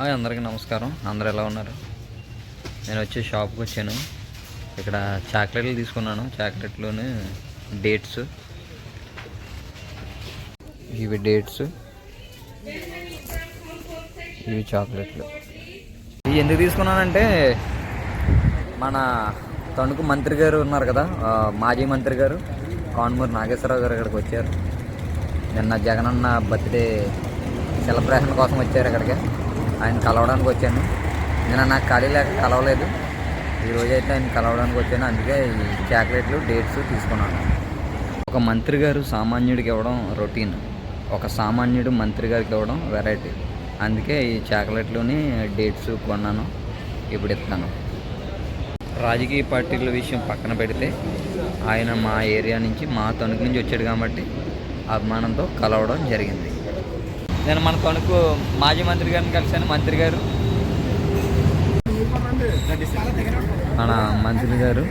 అందరికీ నమస్కారం. అందరూ ఎలా ఉన్నారు? నేను వచ్చి షాప్కి వచ్చాను. ఇక్కడ చాక్లెట్లు తీసుకున్నాను. చాక్లెట్లోనే డేట్స్, ఇవి డేట్స్, ఇవి చాక్లెట్లు. ఇవి ఎందుకు తీసుకున్నానంటే మన తణుకు మంత్రి గారు ఉన్నారు కదా, మాజీ మంత్రి గారు కాన్మూరి నాగేశ్వరరావు గారు ఇక్కడికి వచ్చారు. నిన్న జగనన్న బర్త్డే సెలబ్రేషన్ కోసం వచ్చారు ఇక్కడికి. ఆయన కలవడానికి వచ్చాను. నేను నాకు ఖాళీ లేక కలవలేదు. ఈరోజైతే ఆయన కలవడానికి వచ్చాను. అందుకే ఈ చాక్లెట్లు, డేట్స్ తీసుకున్నాను. ఒక మంత్రి గారు సామాన్యుడికి ఇవ్వడం రొటీన్, ఒక సామాన్యుడు మంత్రి గారికి ఇవ్వడం వెరైటీ. అందుకే ఈ చాక్లెట్లుని డేట్స్ కొన్నాను. ఇప్పుడు ఇస్తాను. రాజకీయ పార్టీల విషయం పక్కన పెడితే ఆయన మా ఏరియా నుంచి, మా తణుకు నుంచి వచ్చాడు కాబట్టి అభిమానంతో కలవడం జరిగింది. నేను మన తణుకు మాజీ మంత్రి గారిని కలిశాను. మంత్రి గారు, మన మంత్రి గారు